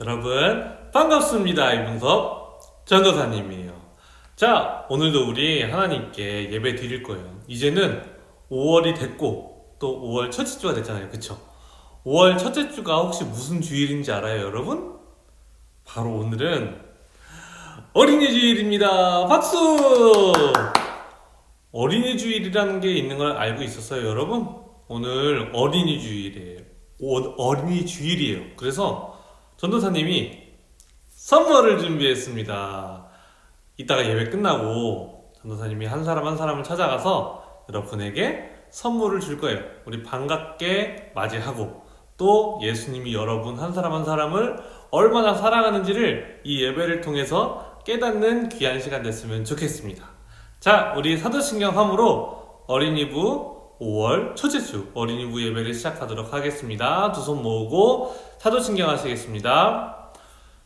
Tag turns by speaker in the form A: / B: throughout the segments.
A: 여러분 반갑습니다. 이분섭 전도사님이에요. 자, 오늘도 우리 하나님께 예배 드릴 거예요. 이제는 5월이 됐고 또 5월 첫째 주가 됐잖아요. 그쵸? 5월 첫째 주가 혹시 무슨 주일인지 알아요, 여러분? 바로 오늘은 어린이 주일입니다. 박수! 어린이 주일이라는 게 있는 걸 알고 있었어요, 여러분? 오늘 어린이 주일이에요. 어린이 주일이에요. 그래서 전도사님이 선물을 준비했습니다. 이따가 예배 끝나고 전도사님이 한 사람 한 사람을 찾아가서 여러분에게 선물을 줄 거예요. 우리 반갑게 맞이하고 또 예수님이 여러분 한 사람 한 사람을 얼마나 사랑하는지를 이 예배를 통해서 깨닫는 귀한 시간 됐으면 좋겠습니다. 자, 우리 사도신경 함으로 어린이부 5월 첫째 주 어린이부 예배를 시작하도록 하겠습니다. 두 손 모으고 사도신경 하시겠습니다.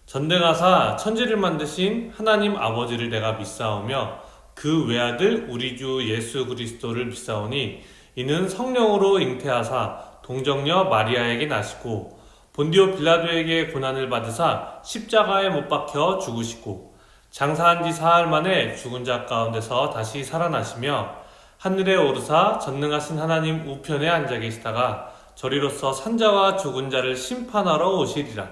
A: 전능하사 천지를 만드신 하나님 아버지를 내가 믿사오며 그 외아들 우리 주 예수 그리스도를 믿사오니 이는 성령으로 잉태하사 동정녀 마리아에게 나시고 본디오 빌라도에게 고난을 받으사 십자가에 못 박혀 죽으시고 장사한 지 사흘 만에 죽은 자 가운데서 다시 살아나시며 하늘에 오르사 전능하신 하나님 우편에 앉아 계시다가 저리로서 산자와 죽은 자를 심판하러 오시리라.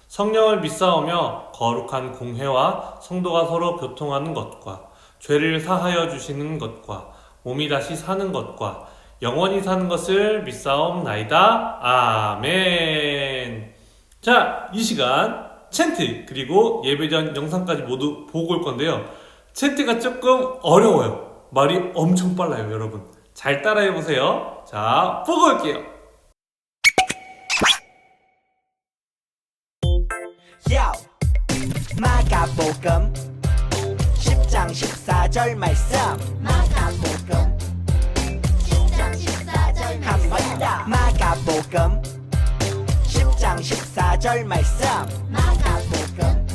A: 성령을 믿사오며 거룩한 공회와 성도가 서로 교통하는 것과 죄를 사하여 주시는 것과 몸이 다시 사는 것과 영원히 사는 것을 믿사옵나이다. 아멘. 자, 이 시간 챈트 그리고 예배 전 영상까지 모두 보고 올 건데요. 챈트가 조금 어려워요. 말이 엄청 빨라요, 여러분. 잘 따라해보세요. 자, 보고 올게요.
B: 마가복음 10장 14절 말씀
C: 마가복음 10장 14절
B: 한번 더 마가복음 10장 14절 말씀
C: 마가복음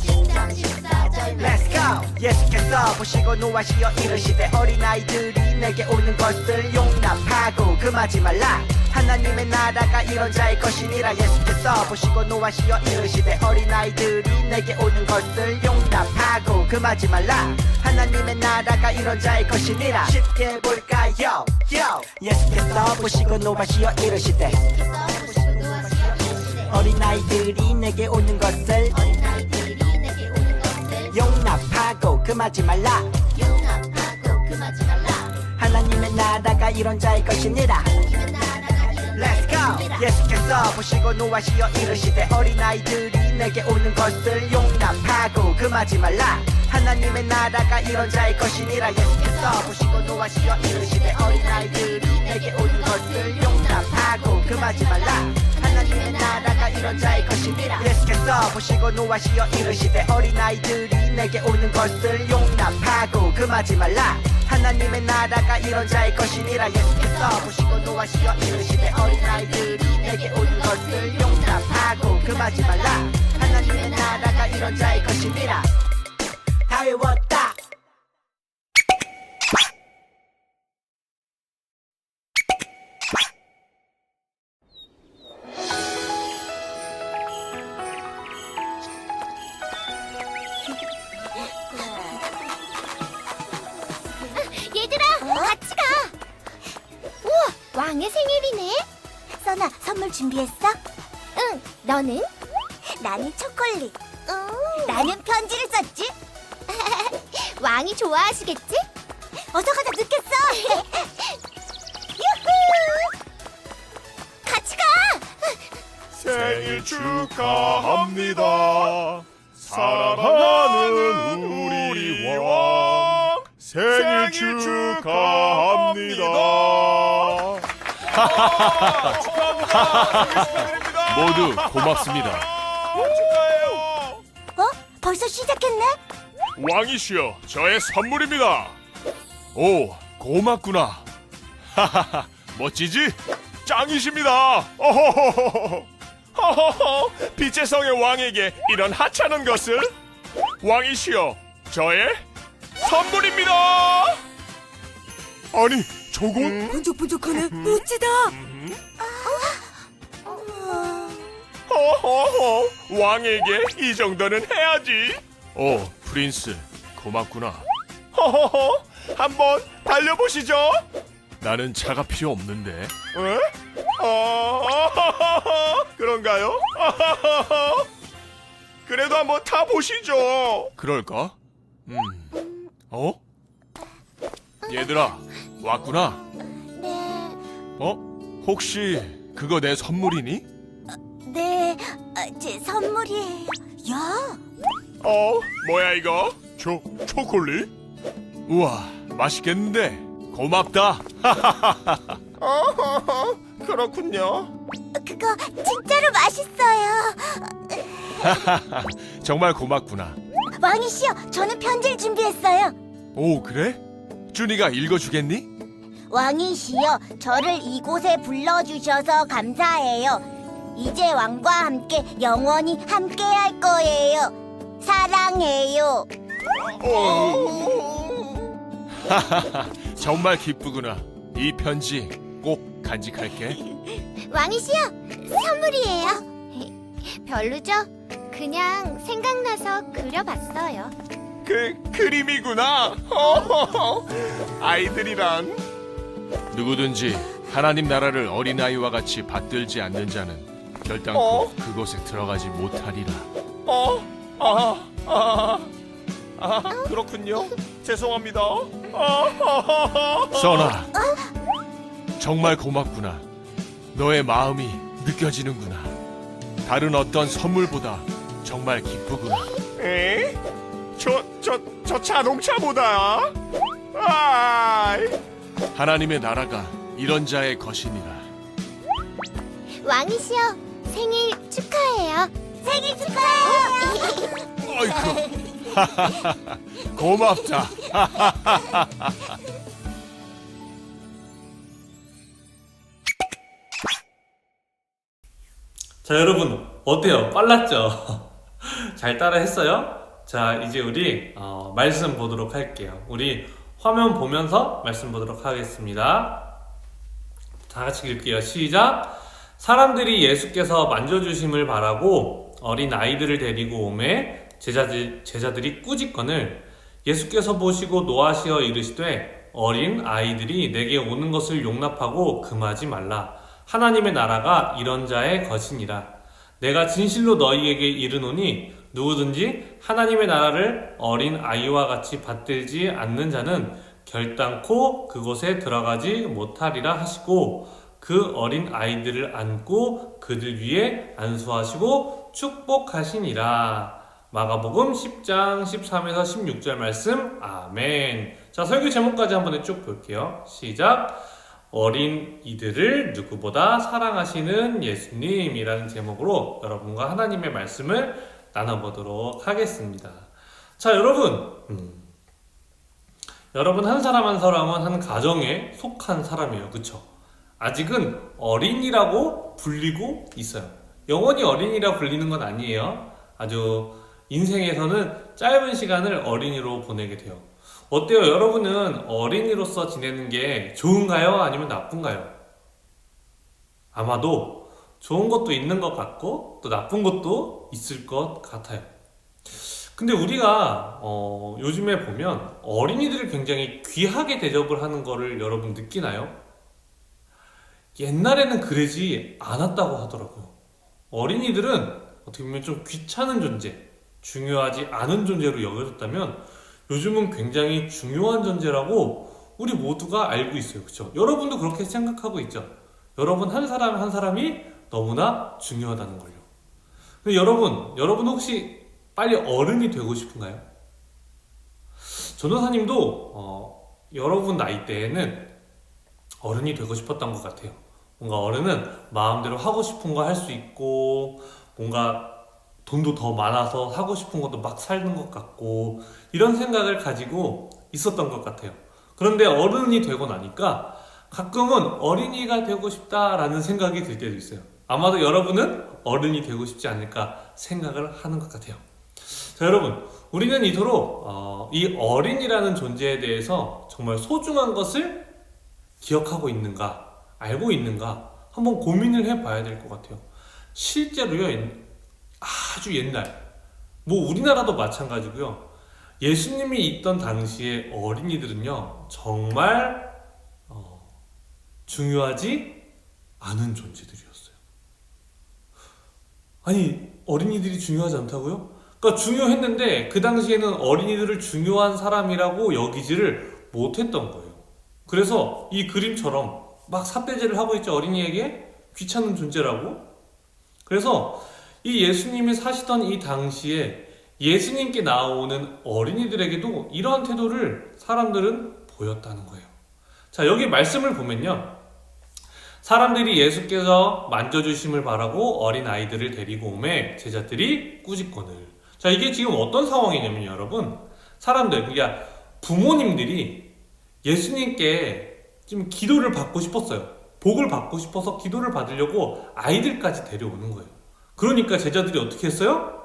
C: 10장 14절
B: Let's go! 예수께서 보시고 노하시어 이르시되 어린아이들이 내게 오는 것을 용납하고 금하지 말라. 하나님의 나라가 이런 자의 것이니라. 예수께서 보시고 노하시어 이르시되 어린아이들이 내게 오는 것을 용납하고 금하지 말라. 하나님의 나라가 이런 자의 것이니라. 쉽게 볼까요? 예수께서 보시고 노하시어 이르시되 어린아이들이 내게 오는 것을
C: 어린아이들이 내게 오는 것을
B: 용납하고 금하지 말라.
C: 용납하고 금하지 말라.
B: 하나님의 나라가 이런 자의 것이니라.
C: 하나님의 나라가 이런
B: Let's go! 예수께서 보시고 노하시어 이르시되 어린아이들이 내게 오는 것을 용납하고 금하지 말라. 하나님의 나라가 이런 자의 것이니라. 예수께서 보시고 노하시어 이르시되 어린아이들이 내게 오는 것을 용납하고 금하지 말라. 하나님의 나라가 이런 자의 것이니라. 예수께서 보시고 노하시어 이르시되 어린아이들이 내게 오는 것을 용납하고 금하지 말라. 하나님의 나라가 이런 자의 것이니라. 예수께서 보시고 노하시어 이르시되 어린아이들이 내게 오는 것을 용납하고 금하지 말라. 하나님의 나라가 이런 자의 것이니라. 다 외웠다.
C: 얘들아, 같이 가. 우와, 왕의 생일이네. 써나, 선물 준비했어? 응, 너는? 나는 초콜릿. 나는 편지를 썼지. 왕이 좋아하시겠지? 어서 가자, 늦겠어. 유후! 같이 가.
D: 생일 축하합니다. 사랑하는 우리 왕 생일 축하합니다. 축하합니다.
E: 모두 고맙습니다.
D: 축하해요.
C: 벌써 시작했네?
D: 왕이시여, 저의 선물입니다. 오, 고맙구나. 하하하, 멋지지? 짱이십니다. 어허허허. 허허허, 빛의 성의 왕에게 이런 하찮은 것을? 왕이시여, 저의 선물입니다. 아니, 저건?
B: 번쩍번쩍하네. 멋지다.
D: 허허허, 왕에게 이 정도는 해야지. 오, 프린스, 고맙구나. 허허허, 한번 달려보시죠. 나는 차가 필요 없는데. 에? 그런가요? 그래도 한번 타보시죠. 그럴까? 어? 얘들아, 왔구나.
C: 네,
D: 혹시 그거 내 선물이니?
C: 네, 제 선물이에요. 야,
D: 뭐야 이거? 초콜릿? 우와, 맛있겠는데? 고맙다. 그렇군요.
C: 그거 진짜로 맛있어요.
D: 정말 고맙구나.
C: 왕이시여, 저는 편지를 준비했어요.
D: 오, 그래? 준이가 읽어주겠니?
C: 왕이시여, 저를 이곳에 불러주셔서 감사해요. 이제 왕과 함께 영원히 함께 할 거예요. 사랑해요.
D: 정말 기쁘구나. 이 편지 꼭 간직할게.
C: 왕이시여, 선물이에요. 별로죠? 그냥 생각나서 그려봤어요.
D: 그림이구나. 아이들이란 누구든지 하나님 나라를 어린아이와 같이 받들지 않는 자는 결단코 그곳에 들어가지 못하리라. 그렇군요. 죄송합니다. 써나, 정말 고맙구나. 너의 마음이 느껴지는구나. 다른 어떤 선물보다 정말 기쁘구나. 에? 저 자동차보다? 하나님의 나라가 이런 자의 것이니라.
C: 왕이시여, 생일 축하해요. 생일 축하해요.
D: 아이고. 고맙다.
A: 자, 여러분 어때요? 빨랐죠? 잘 따라 했어요? 자, 이제 우리 말씀 보도록 할게요. 우리 화면 보면서 말씀 보도록 하겠습니다. 다 같이 읽을게요. 시작. 사람들이 예수께서 만져주심을 바라고 어린 아이들을 데리고 오매 제자들이 꾸짖거늘 예수께서 보시고 노하시어 이르시되 어린 아이들이 내게 오는 것을 용납하고 금하지 말라. 하나님의 나라가 이런 자의 것이니라. 내가 진실로 너희에게 이르노니 누구든지 하나님의 나라를 어린 아이와 같이 받들지 않는 자는 결단코 그곳에 들어가지 못하리라 하시고 그 어린 아이들을 안고 그들 위에 안수하시고 축복하시니라. 마가복음 10장 13에서 16절 말씀. 아멘. 자, 설교 제목까지 한번 쭉 볼게요. 시작. 어린 이들을 누구보다 사랑하시는 예수님이라는 제목으로 여러분과 하나님의 말씀을 나눠보도록 하겠습니다. 자, 여러분 한 사람 한 사람은 한 가정에 속한 사람이에요. 그쵸? 아직은 어린이라고 불리고 있어요. 영원히 어린이라 불리는 건 아니에요. 아주 인생에서는 짧은 시간을 어린이로 보내게 돼요. 어때요? 여러분은 어린이로서 지내는 게 좋은가요? 아니면 나쁜가요? 아마도 좋은 것도 있는 것 같고 또 나쁜 것도 있을 것 같아요. 근데 우리가 요즘에 보면 어린이들을 굉장히 귀하게 대접을 하는 거를 여러분 느끼나요? 옛날에는 그러지 않았다고 하더라고요. 어린이들은 어떻게 보면 좀 귀찮은 존재, 중요하지 않은 존재로 여겨졌다면 요즘은 굉장히 중요한 존재라고 우리 모두가 알고 있어요. 그렇죠? 여러분도 그렇게 생각하고 있죠? 여러분 한 사람 한 사람이 너무나 중요하다는 걸요. 근데 여러분 혹시 빨리 어른이 되고 싶은가요? 전도사님도 여러분 나이대에는 어른이 되고 싶었던 것 같아요. 뭔가 어른은 마음대로 하고 싶은 거 할 수 있고 뭔가 돈도 더 많아서 하고 싶은 것도 막 사는 것 같고 이런 생각을 가지고 있었던 것 같아요. 그런데 어른이 되고 나니까 가끔은 어린이가 되고 싶다라는 생각이 들 때도 있어요. 아마도 여러분은 어른이 되고 싶지 않을까 생각을 하는 것 같아요. 자, 여러분, 우리는 이토록 이 어린이라는 존재에 대해서 정말 소중한 것을 기억하고 있는가, 알고 있는가 한번 고민을 해봐야 될 것 같아요. 실제로요, 아주 옛날, 뭐 우리나라도 마찬가지고요. 예수님이 있던 당시에 어린이들은요 정말 중요하지 않은 존재들이었어요. 아니, 어린이들이 중요하지 않다고요? 그러니까 중요했는데 그 당시에는 어린이들을 중요한 사람이라고 여기지를 못했던 거예요. 그래서 이 그림처럼 막 삿대질을 하고 있죠. 어린이에게 귀찮은 존재라고. 그래서 이 예수님이 사시던 이 당시에 예수님께 나오는 어린이들에게도 이러한 태도를 사람들은 보였다는 거예요. 자, 여기 말씀을 보면요, 사람들이 예수께서 만져주심을 바라고 어린 아이들을 데리고 오매 제자들이 꾸짖거늘. 자, 이게 지금 어떤 상황이냐면 여러분, 사람들, 그러니까 부모님들이 예수님께 좀 기도를 받고 싶었어요. 복을 받고 싶어서 기도를 받으려고 아이들까지 데려오는 거예요. 그러니까 제자들이 어떻게 했어요?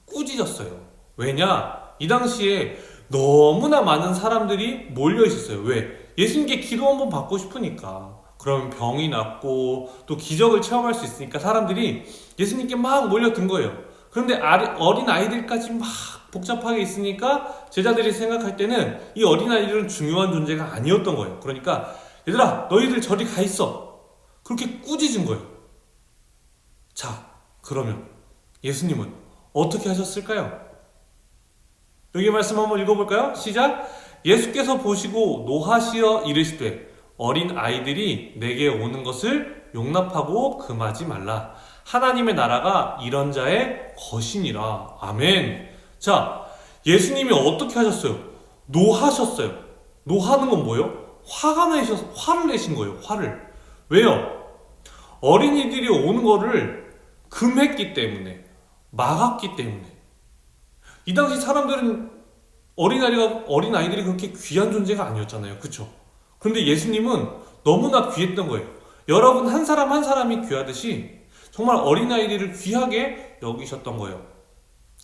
A: 꾸짖었어요. 왜냐? 이 당시에 너무나 많은 사람들이 몰려 있었어요. 왜? 예수님께 기도 한번 받고 싶으니까. 그러면 병이 낫고 또 기적을 체험할 수 있으니까 사람들이 예수님께 막 몰려든 거예요. 그런데 어린 아이들까지 막 복잡하게 있으니까 제자들이 생각할 때는 이 어린 아이들은 중요한 존재가 아니었던 거예요. 그러니까 얘들아, 너희들 저리 가 있어. 그렇게 꾸짖은 거예요. 자, 그러면 예수님은 어떻게 하셨을까요? 여기 말씀 한번 읽어볼까요? 시작! 예수께서 보시고 노하시어 이르시되 어린 아이들이 내게 오는 것을 용납하고 금하지 말라. 하나님의 나라가 이런 자의 것이니라. 아멘. 자, 예수님이 어떻게 하셨어요? 노하셨어요. 노하는 건 뭐예요? 화를 내신 거예요. 화를. 왜요? 어린이들이 오는 거를 금했기 때문에, 막았기 때문에. 이 당시 사람들은 어린아이들이 그렇게 귀한 존재가 아니었잖아요. 그쵸? 그런데 예수님은 너무나 귀했던 거예요. 여러분 한 사람 한 사람이 귀하듯이 정말 어린아이들을 귀하게 여기셨던 거예요.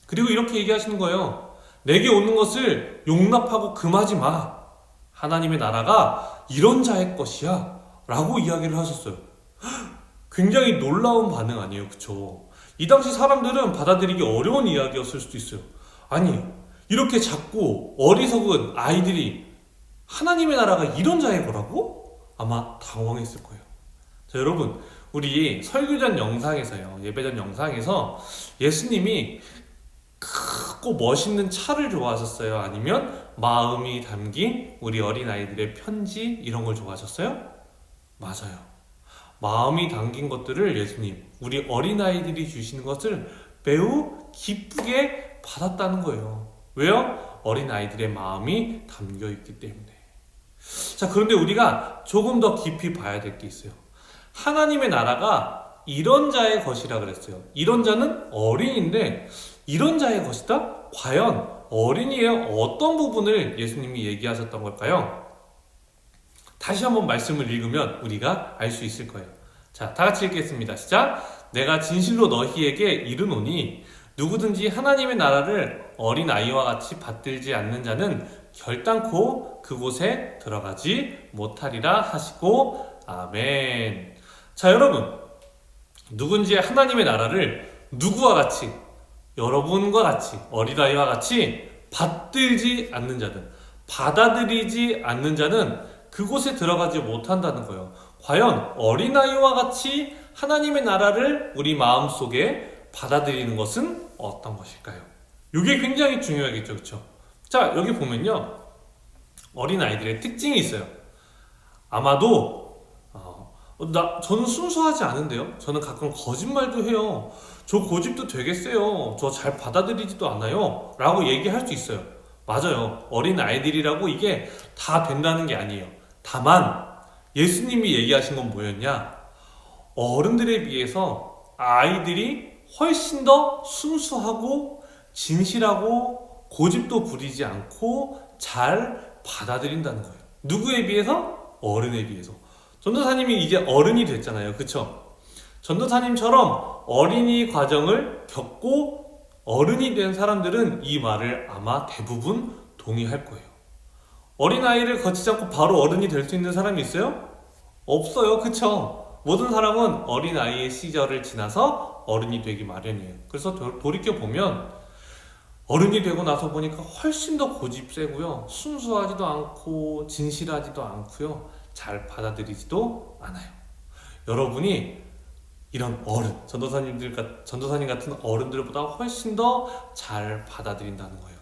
A: 그리고 이렇게 얘기하시는 거예요. 내게 오는 것을 용납하고 금하지 마. 하나님의 나라가 이런 자의 것이야. 라고 이야기를 하셨어요. 굉장히 놀라운 반응 아니에요. 그쵸? 이 당시 사람들은 받아들이기 어려운 이야기였을 수도 있어요. 아니, 이렇게 작고 어리석은 아이들이 하나님의 나라가 이런 자의 거라고? 아마 당황했을 거예요. 자, 여러분, 우리 설교전 영상에서요, 예배전 영상에서 예수님이 크고 멋있는 차를 좋아하셨어요? 아니면 마음이 담긴 우리 어린아이들의 편지 이런 걸 좋아하셨어요? 맞아요. 마음이 담긴 것들을 예수님, 우리 어린아이들이 주시는 것을 매우 기쁘게 받았다는 거예요. 왜요? 어린아이들의 마음이 담겨있기 때문에. 자, 그런데 우리가 조금 더 깊이 봐야 될 게 있어요. 하나님의 나라가 이런 자의 것이라 그랬어요. 이런 자는 어린인데 이런 자의 것이다? 과연 어린이의 어떤 부분을 예수님이 얘기하셨던 걸까요? 다시 한번 말씀을 읽으면 우리가 알 수 있을 거예요. 자, 다 같이 읽겠습니다. 시작! 내가 진실로 너희에게 이르노니 누구든지 하나님의 나라를 어린아이와 같이 받들지 않는 자는 결단코 그곳에 들어가지 못하리라 하시고 아멘. 자, 여러분, 누군지 하나님의 나라를 누구와 같이, 여러분과 같이, 어린아이와 같이 받들지 않는 자는, 받아들이지 않는 자는 그곳에 들어가지 못한다는 거예요. 과연 어린아이와 같이 하나님의 나라를 우리 마음속에 받아들이는 것은 어떤 것일까요? 이게 굉장히 중요하겠죠. 그렇죠? 자, 여기 보면요, 어린아이들의 특징이 있어요. 아마도 저는 순수하지 않은데요, 저는 가끔 거짓말도 해요, 저 고집도 되게 세요, 저 잘 받아들이지도 않아요 라고 얘기할 수 있어요. 맞아요. 어린아이들이라고 이게 다 된다는 게 아니에요. 다만 예수님이 얘기하신 건 뭐였냐, 어른들에 비해서 아이들이 훨씬 더 순수하고 진실하고 고집도 부리지 않고 잘 받아들인다는 거예요. 누구에 비해서? 어른에 비해서. 전도사님이 이제 어른이 됐잖아요. 그쵸? 전도사님처럼 어린이 과정을 겪고 어른이 된 사람들은 이 말을 아마 대부분 동의할 거예요. 어린아이를 거치지 않고 바로 어른이 될 수 있는 사람이 있어요? 없어요. 그쵸? 모든 사람은 어린아이의 시절을 지나서 어른이 되기 마련이에요. 그래서 돌이켜보면 어른이 되고 나서 보니까 훨씬 더 고집 세고요. 순수하지도 않고 진실하지도 않고요. 잘 받아들이지도 않아요. 여러분이 이런 어른, 전도사님 같은 어른들보다 훨씬 더 잘 받아들인다는 거예요.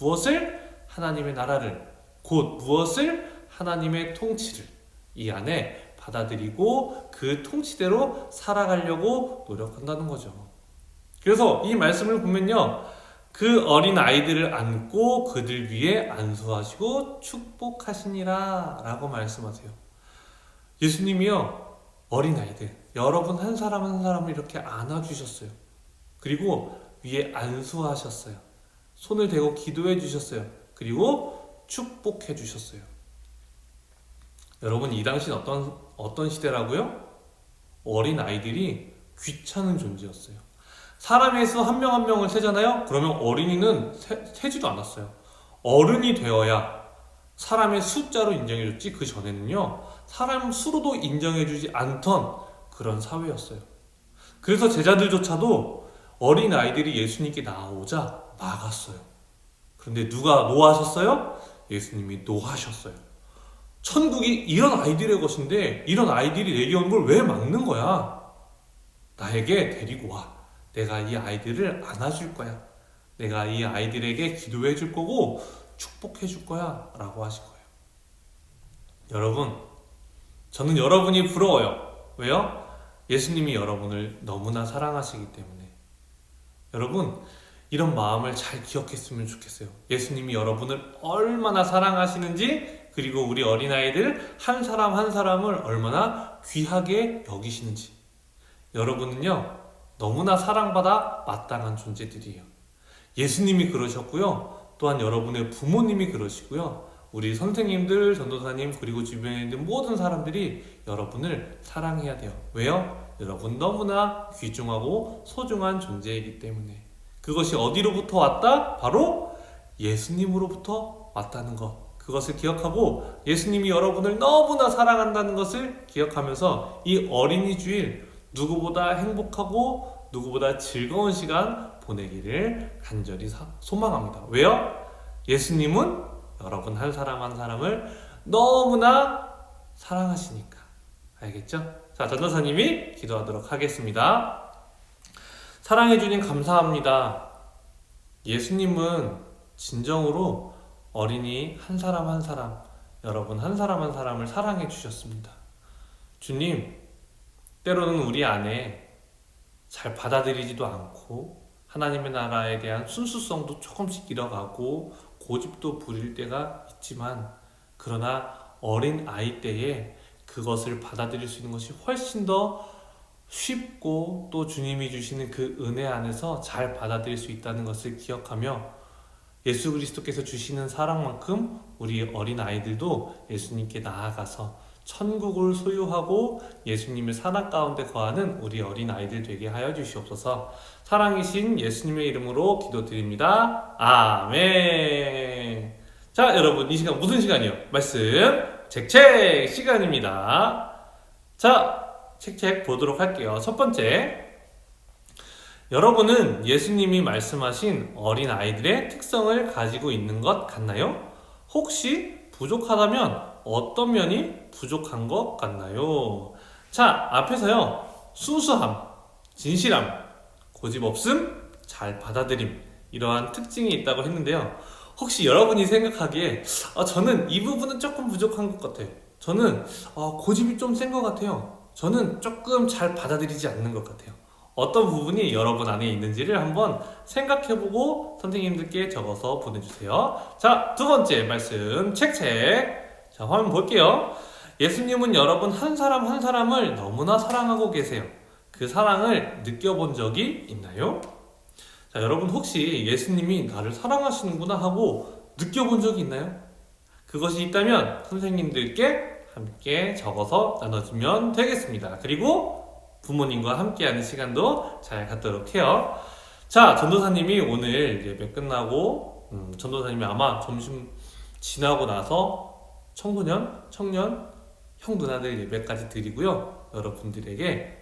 A: 무엇을? 하나님의 나라를, 곧 무엇을? 하나님의 통치를 이 안에 받아들이고 그 통치대로 살아가려고 노력한다는 거죠. 그래서 이 말씀을 보면요, 그 어린 아이들을 안고 그들 위에 안수하시고 축복하시니라 라고 말씀하세요. 예수님이요, 어린 아이들, 여러분 한 사람 한 사람을 이렇게 안아주셨어요. 그리고 위에 안수하셨어요. 손을 대고 기도해 주셨어요. 그리고 축복해 주셨어요. 여러분, 이 당시는 어떤 시대라고요? 어린 아이들이 귀찮은 존재였어요. 사람의 수 한 명 한 명을 세잖아요? 그러면 어린이는 세지도 않았어요. 어른이 되어야 사람의 숫자로 인정해줬지, 그 전에는요, 사람 수로도 인정해주지 않던 그런 사회였어요. 그래서 제자들조차도 어린 아이들이 예수님께 나오자 막았어요. 그런데 누가 노하셨어요? 예수님이 노하셨어요. 천국이 이런 아이들의 것인데 이런 아이들이 내게 오는 걸 왜 막는 거야? 나에게 데리고 와. 내가 이 아이들을 안아줄 거야. 내가 이 아이들에게 기도해 줄 거고 축복해 줄 거야 라고 하신 거예요. 여러분, 저는 여러분이 부러워요. 왜요? 예수님이 여러분을 너무나 사랑하시기 때문에. 여러분, 이런 마음을 잘 기억했으면 좋겠어요. 예수님이 여러분을 얼마나 사랑하시는지, 그리고 우리 어린아이들 한 사람 한 사람을 얼마나 귀하게 여기시는지. 여러분은요, 너무나 사랑받아 마땅한 존재들이에요. 예수님이 그러셨고요, 또한 여러분의 부모님이 그러시고요, 우리 선생님들, 전도사님, 그리고 주변에 있는 모든 사람들이 여러분을 사랑해야 돼요. 왜요? 여러분 너무나 귀중하고 소중한 존재이기 때문에. 그것이 어디로부터 왔다? 바로 예수님으로부터 왔다는 것. 그것을 기억하고 예수님이 여러분을 너무나 사랑한다는 것을 기억하면서 이 어린이 주일 누구보다 행복하고 누구보다 즐거운 시간 보내기를 간절히 소망합니다. 왜요? 예수님은 여러분 한 사람 한 사람을 너무나 사랑하시니까. 알겠죠? 자, 전도사님이 기도하도록 하겠습니다. 사랑해 주님 감사합니다. 예수님은 진정으로 어린이 한 사람 한 사람, 여러분 한 사람 한 사람을 사랑해 주셨습니다. 주님, 때로는 우리 안에 잘 받아들이지도 않고 하나님의 나라에 대한 순수성도 조금씩 잃어가고 고집도 부릴 때가 있지만, 그러나 어린 아이 때에 그것을 받아들일 수 있는 것이 훨씬 더 쉽고 또 주님이 주시는 그 은혜 안에서 잘 받아들일 수 있다는 것을 기억하며 예수 그리스도께서 주시는 사랑만큼 우리 어린 아이들도 예수님께 나아가서 천국을 소유하고 예수님의 사랑 가운데 거하는 우리 어린 아이들 되게 하여 주시옵소서. 사랑이신 예수님의 이름으로 기도드립니다. 아멘. 자, 여러분, 이 시간 무슨 시간이요? 말씀 책책 시간입니다. 자, 책책 보도록 할게요. 첫 번째, 여러분은 예수님이 말씀하신 어린 아이들의 특성을 가지고 있는 것 같나요? 혹시 부족하다면 어떤 면이 부족한 것 같나요? 자, 앞에서요, 순수함, 진실함, 고집 없음, 잘 받아들임, 이러한 특징이 있다고 했는데요. 혹시 여러분이 생각하기에 저는 이 부분은 조금 부족한 것 같아요. 저는 고집이 좀 센 것 같아요. 저는 조금 잘 받아들이지 않는 것 같아요. 어떤 부분이 여러분 안에 있는지를 한번 생각해보고 선생님들께 적어서 보내주세요. 자, 두 번째 말씀 책책. 자, 화면 볼게요. 예수님은 여러분 한 사람 한 사람을 너무나 사랑하고 계세요. 그 사랑을 느껴본 적이 있나요? 자, 여러분 혹시 예수님이 나를 사랑하시는구나 하고 느껴본 적이 있나요? 그것이 있다면 선생님들께 함께 적어서 나눠주면 되겠습니다. 그리고 부모님과 함께하는 시간도 잘 갖도록 해요. 자, 전도사님이 오늘 예배 끝나고 전도사님이 아마 점심 지나고 나서 청소년, 청년, 형 누나들 예배까지 드리고요. 여러분들에게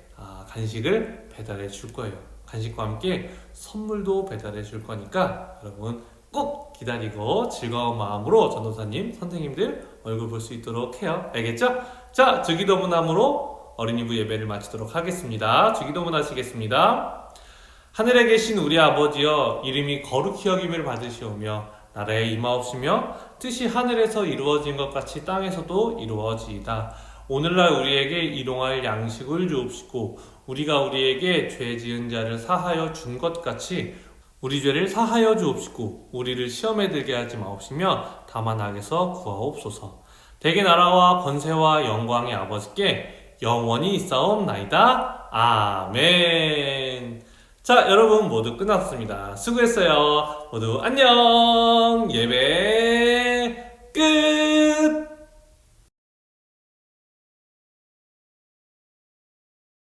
A: 간식을 배달해 줄 거예요. 간식과 함께 선물도 배달해 줄 거니까 여러분 꼭 기다리고 즐거운 마음으로 전도사님, 선생님들 얼굴 볼 수 있도록 해요. 알겠죠? 자, 주기도문함으로 어린이부 예배를 마치도록 하겠습니다. 주기도문 하시겠습니다. 하늘에 계신 우리 아버지여, 이름이 거룩히 여김을 받으시오며 나라에 임하옵시며 뜻이 하늘에서 이루어진 것 같이 땅에서도 이루어지이다. 오늘날 우리에게 일용할 양식을 주옵시고 우리가 우리에게 죄 지은 자를 사하여 준 것 같이 우리 죄를 사하여 주옵시고 우리를 시험에 들게 하지 마옵시며 다만 악에서 구하옵소서. 대개 나라와 권세와 영광의 아버지께 영원히 있사옵나이다. 아멘. 자, 여러분 모두 끝났습니다. 수고했어요. 모두 안녕. 예배 끝.